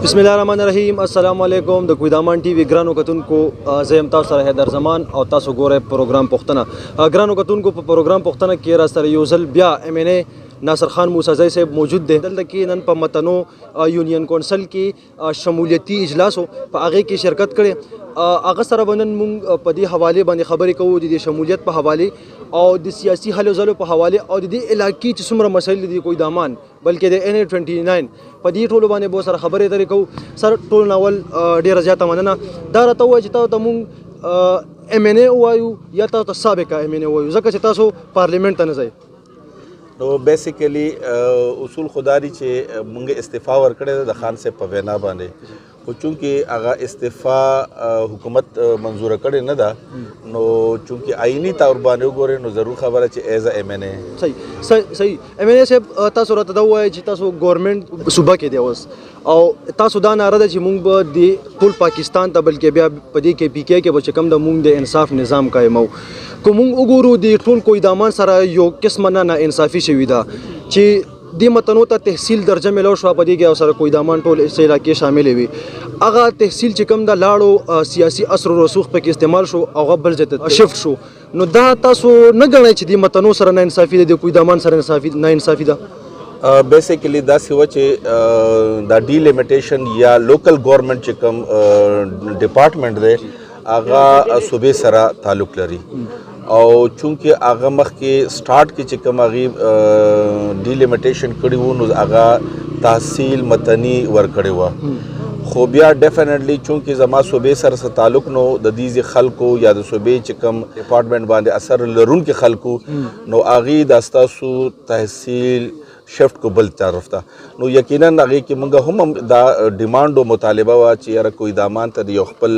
बिस्मिल्लाहिर्रहमानिर्रहीम अस्सलाम वालेकुम द कुइदामान टीवी ग्रानो कतुनको زم تاسو سره حیدر زمان او تاسو ګوره پروګرام پښتنه ګرانو کتونکو په پروګرام پښتنه کې را سره یو ځل بیا ام ان ای ناصر خان موسیزی صاحب موجود دی دلته کې نن په متنو یونین کونسل کې شمولیتي اجلاس په هغه کې شرکت کړي هغه سره باندې موږ په دې حواله باندې خبرې کوو د شمولیت په حواله او د سیاسي حل زلو په حواله او د علاقې چې څومره مسایل دي کوئی دامان بلکې د ان 29 په دې ټولو باندې به سره خبرې درې کوو سر ټول ناول ډیر زیاته مننه دا راته وایي چې تاسو موږ ام ان ای وایو یا تاسو سابقه ام ان ای وایو ځکه چې تاسو پارلیمنت ته نه ځئ نو بیسیکلی اصول خداري چې مونږ استعفا ورکړې د خان صاحب په وینا باندې خو چونکې هغه استعفا حکومت منظور کړي نه ده نو چونکې آئینی طور باندې وګورئ نو ضرور خبره چې ایز ام ان ای صحیح ام ان ای صاحب تاسو راته دا وایي چې تاسو ګورنمنت صوبه کې دی اوس او تاسو دا ناره ده چې مونږ به د ټول پاکستان ته بلکې بیا په دې کې پی کې به چې کوم د مونږ د انصاف نظام قایمو کو مونږ وګورو د ټول کوئی دامان سره یو قسمه نه انصافي شوی ده چې د متنو ته تحصیل درجه ملو شو په دې کې سره کوئی دامان ټول علاقې شامل وي هغه تحصیل چې کوم د لاړو سیاسي اثر او رسوخ په کې استعمال شو او غبل جته شفت شو نو دا تاسو نه غنئ چې د متنو سره نه انصافي ده کوئی دامان سره نه انصافي ده بیسیکلی دا سی و چې دا ډیلیمیټیشن یا لوکل ګورنمنت چې کوم ډپارټمنټ دی هغه صوبې سره تعلق لري او چونکې هغه مخکې سٹارټ کې چې کوم هغې ډیلیمیټیشن کړي وو نو هغه تحصیل متني ورکړې وه خو بیا ډیفینیټلی چونکې زما صوبې سره څه تعلق نو د دې خلکو یا د صوبې چې کوم ډپارټمنټ باندې اثر لرونکي خلکو نو هغې دا ستاسو تحصیل شفت کو بل طرف ته نو یقینا هغه کې موږ هم دا ډیماند او مطالبه وا چې یاره کوئی دامان ته یو خپل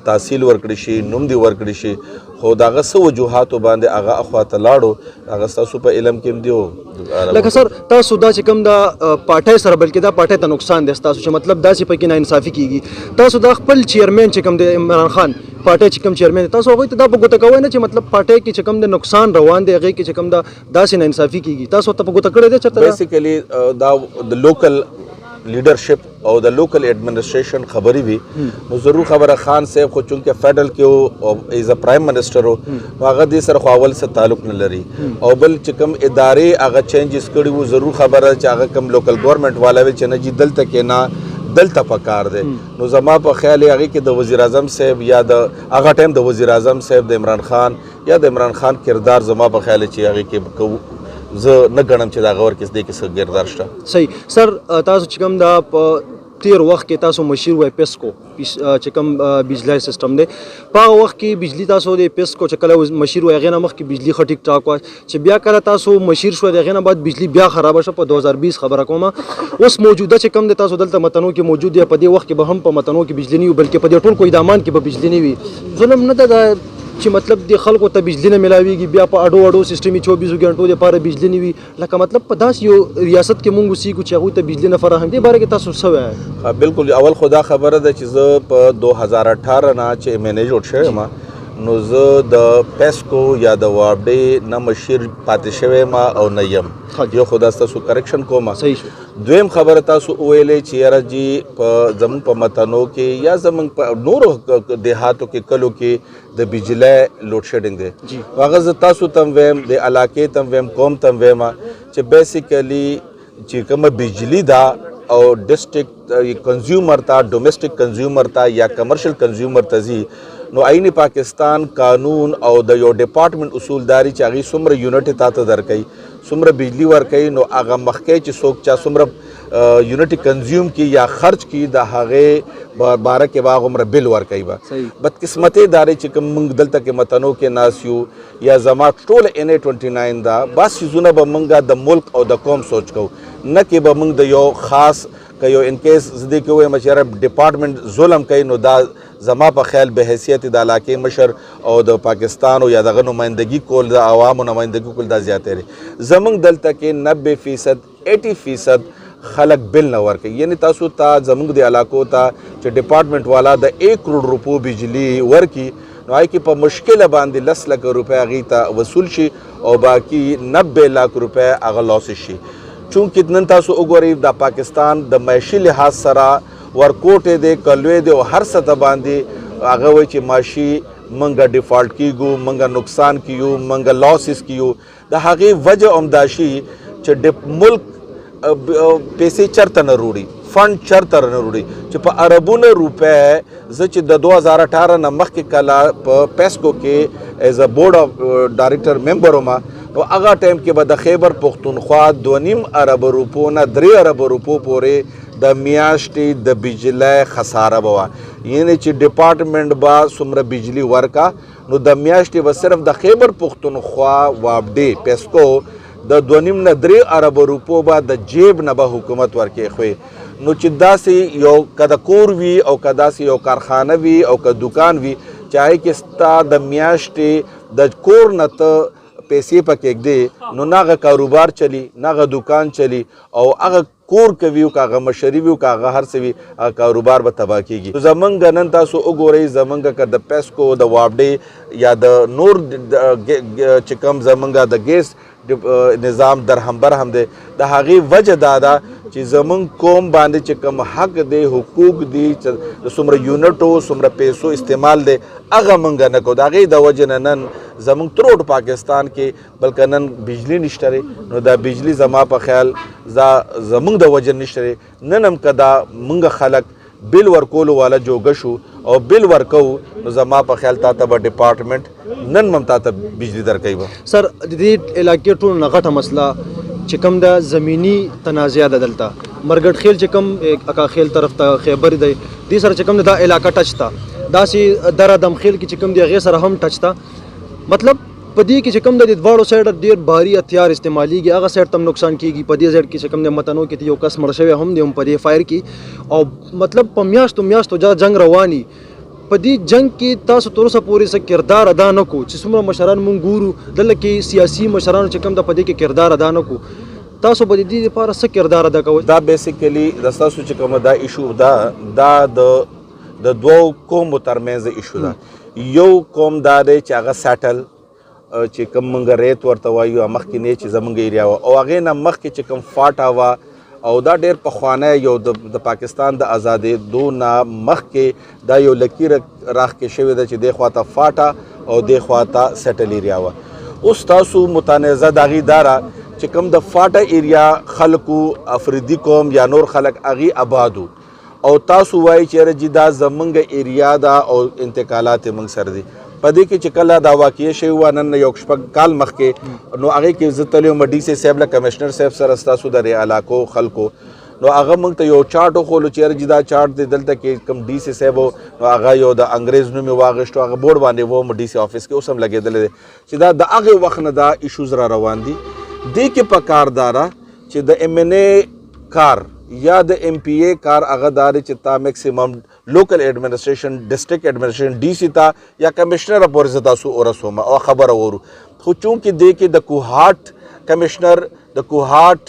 تحصیل ورکړي شي نوم دی ورکړي شي خو داغه سو وجوهات باندې هغه اخواته لاړو هغه تاسو په علم کې دیو لکه سر تاسو دا چې کوم دا پارټي سره بلکې دا پارټي ته نقصان دي تاسو چې مطلب دا چې پکې نه انصافي کیږي تاسو دا خپل چیرمن چې کوم د عمران خان پارټي چې کوم چیرمن تاسو هغه ته دا په ګوته کوی نه چې مطلب پارټي کې چې کوم د نقصان روان دی هغه کې چې کوم دا داسې نه انصافي کیږي تاسو ته په ګوته کړی دی چې بیسیکلی دا د لوکل لیډرشپ او د لوکل ایڈمنسټریشن خبري وي نو ضرور خبره خان صاحب خو چونکه فیډرل کې او ایز ا پرایم منسٹر نو هغه دې سره خو اول سره تعلق نه لري او بل چې کوم ادارې هغه چینجز کړي وو ضرور خبره چې هغه کوم لوکل ګورنمنت والا وی چې نه جی دلته کې نه دلته پکار دی نو زما په خیال هغه کې د وزیر اعظم صاحب یا د هغه ټایم د وزیر اعظم صاحب د عمران خان یا د عمران خان کردار زما په خیال چې هغه کې زه نه ګڼم چې دا غور کې دې کې څه کردار شته صحیح سر تاسو چې کوم دا په تیر وخت کې تاسو مشیر وای پیسکو چې کوم بجلی سیستم دی په وخت کې بجلی تاسو د پیسکو چې کله مشیر وای غنه مخ کې بجلی خټیک ټاک وای چې بیا کله تاسو مشیر شو دغه نه بعد بجلی بیا خراب شو په 2020 خبره کوم اوس موجوده چې کوم د تاسو دلته متنو کې موجود دی په دې وخت کې به هم په متنو کې بجلی نه بلکې په دې ټول کوئی دامان کې به بجلی نه وي ظلم نه ده چې مطلب د خلکو ته بجلی نه ملاويږي بیا په اډو سیستمي 24 غنټو لپاره بجلی نه وي لکه مطلب په داس یو ریاست کې مونږ سیګو چې هغه ته بجلی نه فراهم دي باره کې تاسو سوې بالکل اول خدا خبره ده چې زه په 2018 نه چې منیج جوړ شوم نو زه د پیسکو یا د وابډې نه مشیر پاتې شوی ما او نه یم یو خدا تاسو کریکشن کوم صحیح شو دویم خبره تاسو ویلې چې یاره جی په زمون په متنو کې یا زمون په نورو دیهاتو کې کلو کې د بجلی لوډ شیډینګ دی هغه زه تاسو تم ویم د علاقې تم ویم قوم تم ویم چې بیسیکلی چې کومه بجلی دا او ډسټریکټ کنزیومر ته ډومېسټک کنزیومر ته یا کمرشل کنزیومر ته زی نو عین پاکستان قانون او د یو ډپارټمنټ اصولداري چې هغه څومره یونټ ته درکې څومره بجلی ورکې نو هغه مخکې چې څوک چا څومره یونټ کنزیوم کی یا خرج کی د هغه باره کې باغ عمر بل ورکې با بدقسمتي داري چې کوم دلته کې متنو کې ناسیو یا زما ټول ان 29 دا بس زونه به منګه د ملک او د قوم سوچ کو نه کې به منګ د یو خاص که یو ان کیس زدي کې وای مشره ډپارټمنټ ظلم کوي نو دا زما په خیال به حیثیت د علاقې مشر او د پاکستان او یا دغه نمائندګي کول د عوامو نمائندګي کول دا زیاتې لري زمونږ دلته کې 90% 80% خلک بل نه ورکوي یعنی تاسو ته زمونږ د علاقو ته چې ډپارټمنټ والا د 1 کروڑ روپو بجلی ورکي نو هغې کې په مشکله باندې 10 لک روپۍ هغې ته وصول شي او باقي 90 لک روپۍ هغه لاس شي چونکې نن تاسو وګورئ د پاکستان د معاشي لحاظ سره ورکوټ دی کلوې دی او هر څه ته باندې هغه وایي چې ماشي منګه ډیفالټ کیږو منګه نقصان کیو منګه لاسز کیو د هغې وجه همدا شي چې ملک پیسې چرته نه روړي فنډ چرته نه روړي چې په اربونه روپۍ زه چې د 2018 نه مخکې کله په پیسکو کې ایز ا بورډ اف ډایرکټر ممبر وم نو هغه ټایم کې به د خیبر پښتونخوا 2.5 ارب روپو نه 3 ارب روپو پورې د میاشتې د بجلی خساره به وه یعنې چې ډپارټمنټ به څومره بجلی ورکا نو د میاشتې به صرف د خیبر پښتونخوا وابډې پیسکو د 2.5 نه 3 ارب روپو به د جیب نه به حکومت ورکې خوې نو چې داسې یو که د کور وي او که داسې یو کارخانه وي او که دکان وي چاهے کې ستا د میاشتې د کور نه ته پیسې پکې ږدې نو نه هغه کاروبار چلی نه هغه دکان چلی او هغه کور کوي او که هغه مشري وي او که هغه هر څه وي هغه کاروبار به تباه کېږي زمونږ نن تاسو وګورئ زمونږ که د پیسکو د وابډې یا د نور چې کوم زمونږ د ګیس نظام درهم برهم دی د هغې وجه دا ده چې زمونږ قوم باندې چې کوم حق دی حقوق دي د څومره یونټو څومره پیسو استعمال دی هغه موږ نه کوو د هغې د وجې نه نن زمونږ تروټ پاکستان کې بلکې نن بجلی نشته نو دا بجلی زما په خیال زمونږ د وجې نشته نن هم که دا موږ خلک بل ورکولو والا جوګه شو او بل ورکو نو زما په خیال تا ته به ډپارټمنټ نن هم تا ته بجلی درکوي به سر د دې علاقې ټولو نه غټه مسله چې کوم د زمینی تنازع ده دلته مرګټ خیل چې کوم اکا خیل طرف ته خیبر دی دې سره چې کوم دا علاقه ټچ تا داسې در دم خیل کې چې کوم دی هغې سره هم ټچ تا مطلب په دې کې چې کوم د دواړو سایډ ډېر بھاري هتیار استعمالیږي هغه سایډ ته نقصان کیږي په دې سایډ کې چې کوم د متنو کې یو کس مړ شوی هم دی هم په دې فایر کې او مطلب په میاشتو جنگ رواني په دې جنگ کې تاسو تر اوسه پورې څه کردار ادا نه کو چې څومره مشران مونږ ګورو دلته کې سیاسي مشرانو چې کوم د په دې کې کردار ادا نه کو تاسو به د دې لپاره څه کردار ادا کوئ دا بیسیکلی د تاسو چې کومه دا ایشو دا د دوو قومو ترمنځ ایشو ده یو قوم دا دی چې هغه سیټل چې کوم موږ ریت ورته وایو مخکې نه چې زموږ ایریا وه او هغې نه مخکې چې کوم فاټا وه او دا ډېر پخوانی یو د پاکستان د ازادېدو نه مخکې دا یو لکیر راښکې شوې ده چې دې خواته فاټا او دې خواته سیټل ایریا وه اوس تاسو متنازع د هغې دا را چې کوم د فاټا ایریا خلکو افریدي قوم یا نور خلک هغې آبادو او تاسو وایي چې جی دا زمونږ ایریا ده او انتقالات یې موږ سره دي په دې کې چې کله دا واقعه شوې وه نن یو شپږ کال مخکې نو هغې کې زه تللی وم ډي سي صاحب له کمشنر صاحب سره ستاسو د علاقو خلکو نو هغه موږ ته یو چارټ وښولو چې جی دا چارټ دی دلته کې کوم ډي سي صاحب نو هغه یو د انګریز نوم یې واخیستو هغه بورډ باندې وم ډي سي آفس کې اوس هم لګېدلی دی چې دا د هغې وخت نه دا ایشوز را روان دي دې کې پکار دا ده چې د ایم این اے کار یا د ایم پی اے کار هغه دا دی چې تا میکسیمم لوکل ایڈمنسټریشن ډسټرکټ ایڈمنسټریشن ډي سي ته یا کمشنر پورې زه تاسو ورسوم او خبره وورو خو چونکې دې کې د کوهاټ کمشنر د کوهاټ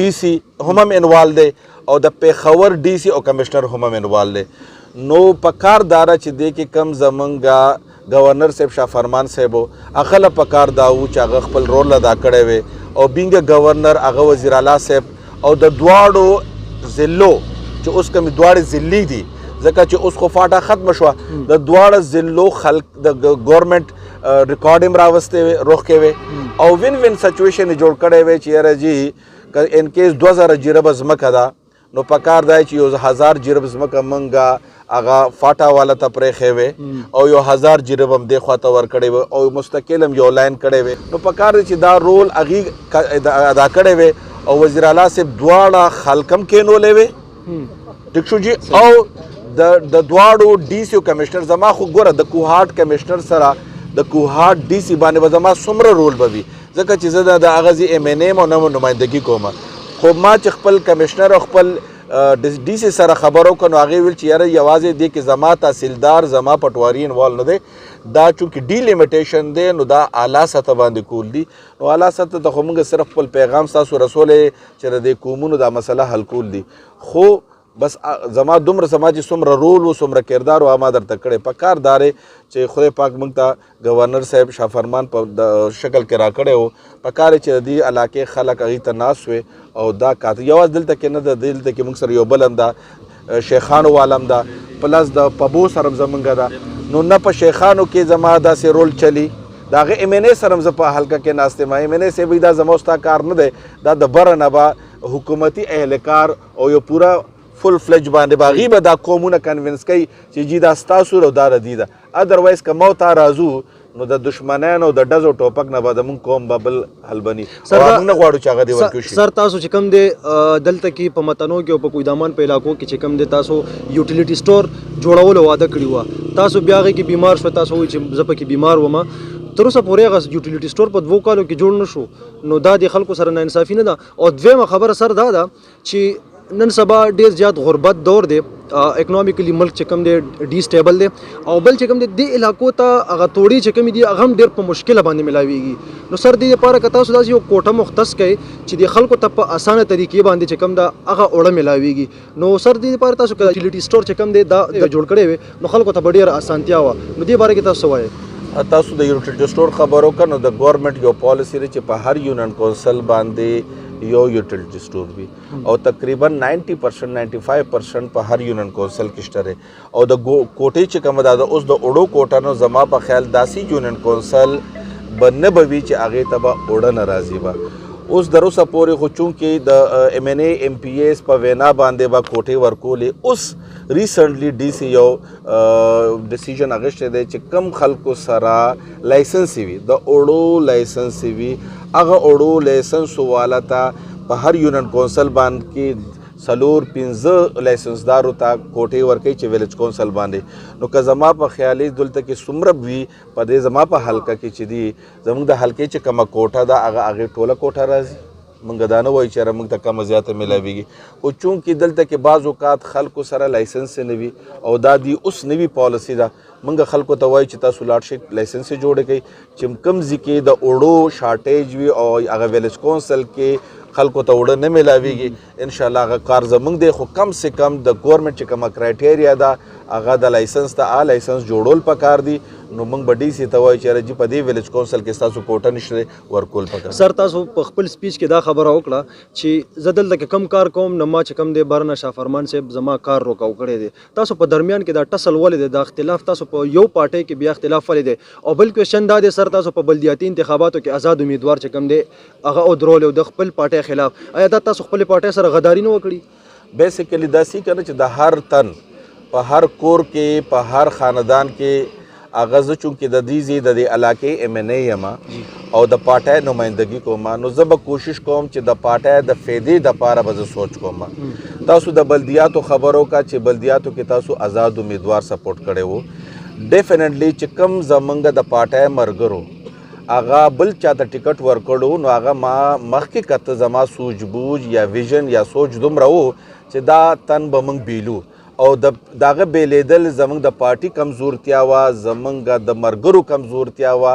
ډي سي هم انوالو دی او د پیښور ډي سي او کمشنر هم انوالو دی نو پکار داره چې دې کې کم زمونږ گورنر صاحب شاه فرمان صاحب هغه له پکار دا و چې هغه خپل رول ادا کړی وی او بینګ گورنر هغه وزیر اعلی صاحب او د دواړو ضلعو چې اوس کومې دواړې ضلعې دي ځکه چې اوس خو فاټا ختمه شوه د دواړه ضلعو خلک د ګورنمنټ ریکارډ هم راوستی وی روښکې وی او وین وین سچویشن یې جوړ کړی وی چې یاره جي ان کیس 2000 جربه ځمکه ده نو پکار دی چې یو 1000 جرب ځمکه موږ هغه فاټا والا ته پرېښی وی او یو 1000 جرب هم دې خواته ورکړی وی او مستقل هم یو لاین کړی وی نو پکار دی چې دا رول هغې ادا کړی وی او وزیر اعلی صاحب دواړه خلک هم کېنولی وی ټیک شو جي او د دواړو ډي سي او کمشنر زما خو ګوره د کوهاټ کمشنر سره د کوهاټ ډي سي باندې به زما څومره رول به وي ځکه چې زه د هغه ځای ایم این ایم او نه نمایندګي کوم خو ما چې خپل کمشنر او خپل ډي سي سره خبر وکړ نو هغې ویل چې یاره یوازې دې کې زما تحصیلدار زما پټواري انوالو نه دی دا چونکې ډیلیمیټیشن دی نو دا اعلی سطح باندې کول دي نو اعلی سطح ته خو موږ صرف خپل پیغام ستاسو رسولی چې د دې قومونو دا مسله حل کول دي خو بس زما دومره سما چې څومره رول و څومره کردار و ما درته کړی په کار دارې چې خدای پاک موږ ته گورنر صاحب شاه فرمان په د شکل کې راکړی و په کار چې د دې علاقې خلک هغې ته ناست وې او دا کاته یوازې دلته کې نه ده دلته کې موږ سره یو بل هم ده شیخانو والم ده پلس د پبو سره زمونږ ده نو نه په شیخانو کې زما داسې رول چلی د هغې ایم این ای سره هم زه په حلقه کې ناست یم ایم این ای صاحب دا زما ستا کار نه دی دا د بره نه به حکومتي اهلکار او یو پوره فل فلج باندې به هغوی به دا قومونه کنوینس کوي چې جي دا ستاسو او دا ردي ده ادروایز که مو ته راځو نو د دشمنانو د ډزو ټوپک نه به زموږ قوم به بل حل بني او موږ نه غواړو چې هغه دې ورکړو شي. سر تاسو چې کوم دی دلته کې په متنو کې او په کویدامان په علاقو کې چې کوم دی تاسو یوټیلیټي سټور جوړولو وعده کړې وه تاسو بیا هغې کې بیمار شوه تاسو وایي چې زه پکې بیمار وم تر اوسه پورې هغه یوټیلیټي سټور په 2 کالو کې جوړ نه شو نو دا د خلکو سره ناانصافي نه ده. او دویمه خبره سر دا ده چې نن سبا ډیر زیات غربت دور دی اکنامیکلی ملک چې کوم دی ډی سټیبل دی او بل چې کوم دی د علاقو ته هغه توړي چې کوم دی هغه هم ډیر په مشکله باندې ملاویږي نو سر دې لپاره که تاسو داسې یو کوټه مختص کړئ چې د خلکو ته په اسانه طریقې باندې چې کوم دا هغه اوړه ملاویږي نو سر دې لپاره تاسو که یوټیلیټي سټور چې کوم دی دا جوړ کړی وي نو خلکو ته به ډېره اسانتیا وه نو دې باره کې تاسو وایئ. تاسو د یوټیلیټي سټور خبرو که نو د ګورنمنټ یو پالیسي دی چې په هر یونین کونسل باندې یو یوټیلیټي سټور وي او تقریبا 90% 95% په هر یونین کونسل کې شته دی او د کوټې چې کومه ده اوس د اوړو کوټه نو زما په خیال داسې یونین کونسل به نه به وي چې هغې ته به اوړه نه راځي به اوس در اوسه پورې خو چونکې د ایم این ای ایم پی ایس په وینا باندې به کوټې ورکولې اوس ریسنټلی ډي سی یو ډیسیژن اخیستی دی چې کم خلکو سره لایسنسي وي د اوړو لایسنسي وي هغه اوړو لایسنسو والا ته په هر یونین کونسل باندې کې 4-5 لایسنسدارو ته کوټې ورکوي چې ویلیج کونسل باندې نو که زما په خیالي دلته کې څومره وي په دې زما په حلقه کې چې دي زموږ د حلقې چې کومه کوټه ده هغې ټوله کوټه راځي موږ دا نه وایو چې یاره موږ ته کمه زیاته میلاویږي خو چونکې دلته کې بعض اوقات خلکو سره لایسنس نه وي او دا دی اوس نوي پالیسي ده موږ خلکو ته وایو چې تاسو لاړ شئ لایسنس یې جوړ کړئ چې کوم ځای کې د اوړو شارټیج وي او هغه ویلیج کونسل کې خلکو ته اوړه نه میلاویږي انشاءالله هغه کار زموږ دی خو کم سے کم د ګورنمنټ چې کومه کرایټیریا ده هغه د لایسنس ته لایسنس جوړول پکار دي نو موږ به ډي سي ته وایو چې یاره جي په دې ویلیج کونسل کې ستاسو کوټه نشته ورکول پکار. سر تاسو په خپل سپیچ کې دا خبره وکړه چې زه دلته کې کم کار کوم نه ما چې کوم دی بر نه شاه فرمان صاحب زما کار روکاو کړی دی تاسو په درمیان کې دا ټسل ولې دی دا اختلاف تاسو په یو پارټۍ کې بیا اختلاف ولې دی او بل کوېشن دا دی سر تاسو په بلدیاتي انتخاباتو کې آزاد امیدوار چې کوم دی هغه ودرول د خپل پارټۍ خلاف آیا دا تاسو خپل پارټۍ سره غداري نه وکړي؟ بیسیکلی داسې کنه چې د هر تن په هر کور کې په هر خاندان کې هغه زه چونکې د دې ځای د دې علاقې ایم این ای یم او د پارټۍ نمایندګي کوم نو زه به کوشش کوم چې د پارټۍ د فایدې دپاره به زه سوچ کوم. تاسو د بلدیاتو خبرو کا چې بلدیاتو کې تاسو آزاد امیدوار سپورټ کړی وو ډیفینیټلی چې کوم زمونږ د پارټۍ مرګرو هغه بل چاته ټیکټ ورکړو نو هغه ما مخکې کته زما سوچ بوج یا ویژن یا سوچ دومره و چې دا تن به موږ بیلو او د داغه بیلیدل زمونږ د پارټي کمزورتیا وه زمونږ د مرګرو کمزورتیا وه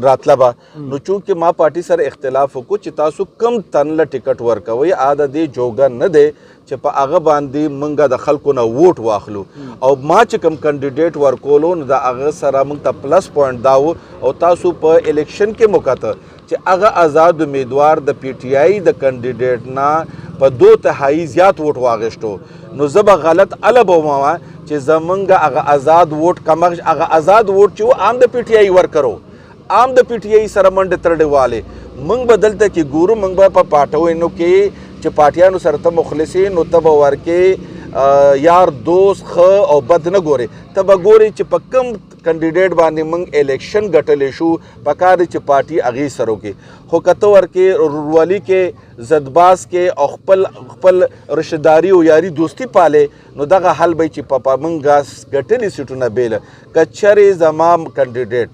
راتله به نو چونکې ما پارټي سره اختلاف وکړو چې تاسو کم تن له ټیکټ ورکوئ د دې جوګه نه دی چې په هغه باندې موږ د خلکو نه ووټ واخلو او ما چې کوم کینډیډیټ ورکولو نو د هغه سره موږ ته پلس پوینټ دا و او تاسو په الیکشن کې موکاته چې هغه آزاد امیدوار د پی ټی آی د کینډیډیټ نه په 2/3 زیات ووټ واغشتو نو زه به غلط الب ومه چې زمونږ هغه آزاد ووټ کمغ هغه آزاد ووټ چې و عام د پی ټی آی ورکرو عام د پی ټی آی سره منډې ترډې والې موږ به دلته کې ګورو موږ به په پاټوینو کې چې پاټیانو سره ته مخلص نو ته به ورکې یار دوست ښه او بد نه ګورې ته به ګورې چې په کم کینډیډیټ باندې موږ الیکشن ګټلی شو پکار دی چې پارټي هغې سره وکړي خو که ته ورکې رورولي کې زدباز کې او خپل رشداري او یاري دوستي پالې نو دغه حل به چې په موږ ګټلي سیټونه بیله که چرې زما کینډیډیټ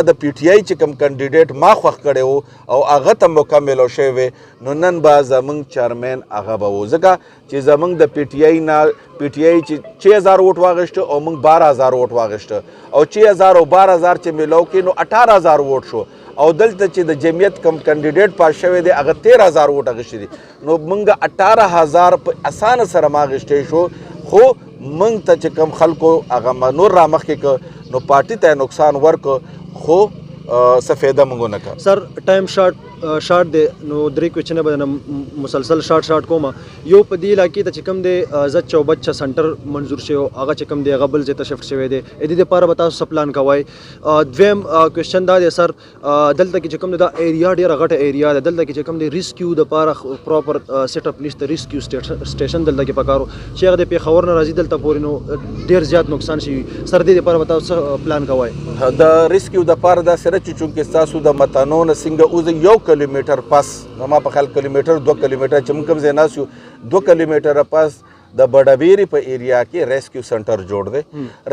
د پی ټی آی چې کوم کینډیډیټ ما خوښ کړی و او هغه ته موقع میلو شوی وی نو نن به زموږ چیرمین هغه به و ځکه چې زموږ د پی ټی آی نه پی ټی آی چې 6000 ووټ واغشته او موږ 12000 ووټ واغشته او 6000 او 12000 چې میلو کې نو 18000 ووټ شو او دلته چې د جمعیت کم کینډیډیټ پاس شوی دی هغه 13000 ووټ اخیستی دي نو موږ 18000 په اسانه سره ماغشتې شو خو موږ ته چې کم خلکو هغه نور را مخکې نو پارټي ته نقصان ورکو خو سفیده مونږ نه کړ سر ټایم شارټ دی نو درې کوېشنه به مسلسل شارټ کومه یو په دې علاقې ته چې کوم دی عزت چوبچه سنټر منظور شوی هغه چې کوم دی هغه بل ځای ته شفټ شوی دی د دې لپاره به تاسو څه پلان کوئ دویم کوېشن دا دی سر دلته کې چې کوم دی دا ایریا ډېره غټه ایریا ده دلته کې چې کوم دی ریسکیو دپاره پراپر سیټ اپ نشته ریسکیو سټیشن دلته کې پکارو چې هغه د پېښور نه راځي دلته پورې نو ډېر زیات نقصان شوي سر دې لپاره به تاسو څه پلان کوئ د ریسکیو دپاره دا سره چې چونکې ستاسو د متانو نه څنګه اوزه 1 کیلومیټر پس زما په خیال کیلومیټر 2 کیلومیټر چې موږ کوم ځای ناست یو 2 کیلومیټره پس د بډابیری په ایریا کې ریسکیو سنټر جوړ دی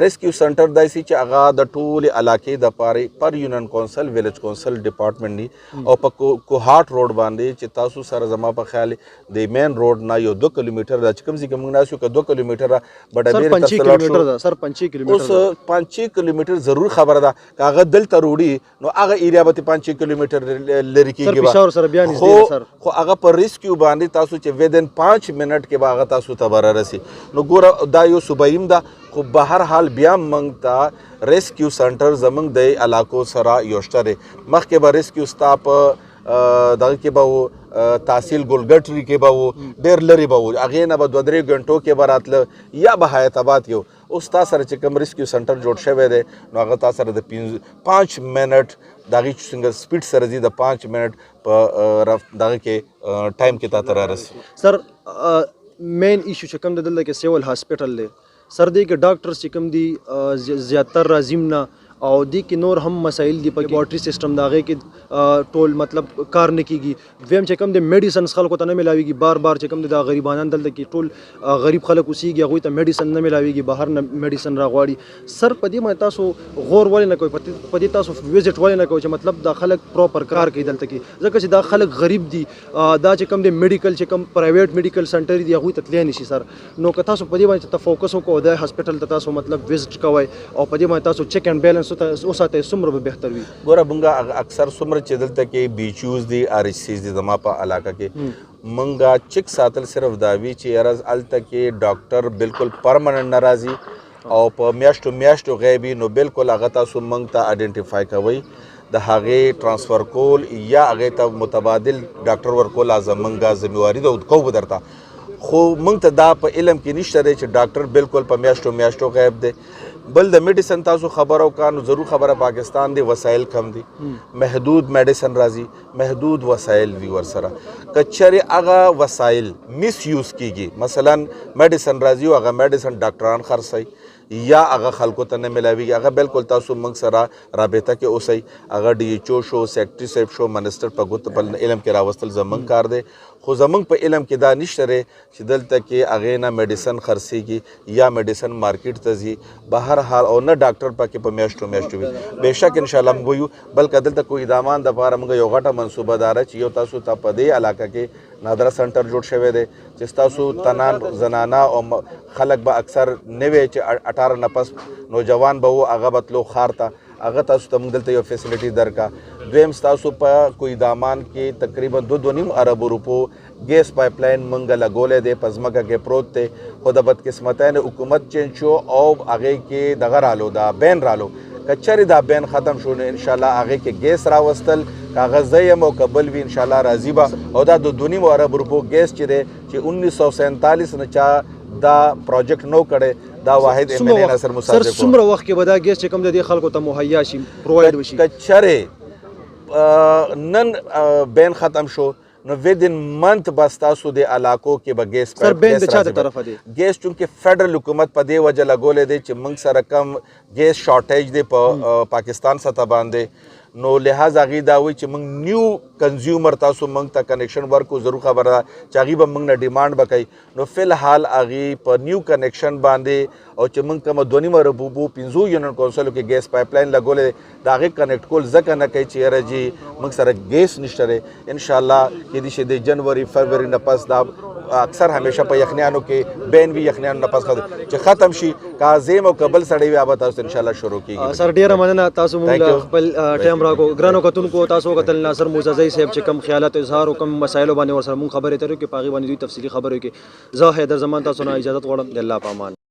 ریسکیو سنټر داسې چې هغه د ټولې علاقې دپاره پر یونین کونسل ویلیج کونسل ډپارټمنټ دی او په کوهاټ روډ باندې چې تاسو سره زما په خیال د مین روډ نه یو 2 کیلومیټر دا چې کوم ځای کې موږ ناست یو که 2 کیلومیټره بډابیری ته کیلومیټر ده سر 5 کیلومیټر اوس 5 کیلومیټر ضرور خبره ده که هغه دلته روړي نو هغه ایریا به 5 کیلومیټر لرې کېږي خو هغه په ریسکیو باندې تاسو چې ودن 5 منټ کې به هغه تاسو ته رسی نو ګوره دا یو صوبایم ده خو به هر حال بیا موږ ته ریسکیو سنټر زموږ د علاقو سره یو شته دی مخکې به ریسکیو ستا په دغه کې به تحصیل ګلګټري کې به و ډېر لرې به و هغې نه به 2-3 غنټو کې به راتله یا به حیات آباد کې و اوس تا سره چې کوم ریسکیو سنټر جوړ شوی دی نو هغه تا سره د 5 منټ د هغې څنګه سپیډ سره ځي د 5 منټ په دغه کې ټایم کې تا ته رارسي سر مین ایشو چې کوم د دلته کې سیول هاسپټل دی سر دی کې ډاکټرز چې کوم دي زیاتر راځیم نه او دی کې نور هم مسایل دي په لیبارټري سیستم د هغې کې ټول مطلب کار نه کیږي دویم چې کوم د میډیسنز خلکو ته نه میلاویږي بار چې کوم د غریبانان دلته کې ټول غریب خلک اوسیږي هغوی ته میډیسن نه میلاویږي بهر نه میډیسن راغواړي سر په دې باندې تاسو غور ولې نه کوئ په دې تاسو وزټ ولې نه کوئ چې مطلب دا خلک پراپر کار کوي دلته کې ځکه چې دا خلک غریب دي دا چې کوم د میډیکل چې کوم پرایویټ میډیکل سنټر دي هغوی ته تللی نشي سر نو که تاسو په دې باندې ته فوکس وکړو د هاسپټل ته تاسو مطلب وزټ کوئ او په دې باندې تاسو چیک اینډ بیلنس وساتئ څومره به بهتر وي ګوره مونږه اکثر څومره چې دلته کې بیچوز دي RHCs دي زما په علاقه کې مونږه چیک ساتل صرف دا وي چې یاره هلته کې ډاکټر بالکل پرمننټ نه راځي او په میاشتو غیبي نو بالکل هغه تاسو مونږ ته آیډنټیفای کوئ د هغې ټرانسفر کول یا هغې ته متبادل ډاکټر ورکول زمونږه ذمهواري ده کوو به درته خو مونږ ته دا په علم کې نشته دی چې ډاکټر بالکل په میاشتو غیب دی بل د میډیسن تاسو خبرو کا نو ضرور خبره پاکستان دی وسایل کم دي محدود میډیسن راځي محدود وسایل وی ورسره کچره هغه وسایل میس یوز کیږي مثلا میډیسن راځي هغه میډیسن ډاکټران خرڅي یا هغه خلکو ته نه ملاویږي هغه بالکل تاسو موږ سره رابطه کې اوسئ هغه DHO شو سیکرټري صاحب شو منسټر په ګوت په علم کې راوستل زمونږ کار دی خو زمونږ په علم کې دا نشته دی چې دلته کې هغې نه میډیسن خرڅېږي یا میډیسن مارکیټ ته ځي به هر حال او نه ډاکټر پکې په میاشتو وي بېشک انشاءالله موږ ویو بلکې دلته کوم اقدامان دپاره موږ یو غټه منصوبه داره چې یو تاسو ته په دې علاقه کې نادره سنټر جوړ شوی دی چې ستاسو تنان زنانه او خلک به اکثر نه وی چې 18 نه پس نوجوان به و هغه به تلو ښار ته هغه تاسو ته موږ دلته یو فیسیلیټي درکا دویم ستاسو په کوی دامان کې تقریبا 2.5 ارب روپو ګیس پایپ لاین موږ لګولی دی په ځمکه کې پروت دی خو د بدقسمتۍ نه حکومت چینج شو او هغې کې دغه رالو دا بین رالو که چېرې دا بین ختم شو نو انشاءالله هغې کې ګیس راوستل که زه یم او که بل وي انشاءالله راځي به او دا د 2.5 ارب روپو ګیس چې دی چې 1947 نه چا دا پروجیکټ نو کړی دا واحد MNA ناصر موسی سر څومره وخت کې به دا ګیس چې کوم د دې خلکو ته مهیا شي پرووایډ وشي که چېرې نن بین ختم شو نو ودن منت بس تاسو د علاقو کې به ګیس سر بین د چا د طرفه دی ګیس چونکې فیډرل حکومت په دې وجه لګولی دی چې موږ سره کم ګیس شارټیج دی په پاکستان سطح باندې نو لحاظ هغې دا وایي چې موږ نیو کنزیومر تاسو موږ ته کنیکشن ورکو ضرور خبره ده چې هغې به موږ نه ډیمانډ به کوي نو فی الحال هغې په نیو کنیکشن باندې او چې موږ کومه 2.5 اربو 15 یونین کونسلو کې ګیس پایپ لاین لګولی دی د هغې کنیکټ کول ځکه نه کوي چې یاره جي موږ سره ګیس نشته دی انشاءالله کیدای شي د جنوري فروری نه پس دا اکثر همیشه په یخنیانو کې بین وی یخنیانو نه پس چې ختم شي کازیم او قبل سړی بیا به تاسو ان شاء الله شروع کیږي. سر ډیره مننه تاسو مونږ خپل ټایم راکو ګرانو کتونکو تاسو قتل ناصر موسزی صاحب چې کوم خیالات اظهار او کوم مسایل باندې ورسره مونږ خبرې ترې کې پاغي باندې دوی تفصیلی خبرې کې زه حیدر زمان تاسو نه اجازه غواړم د الله په امان.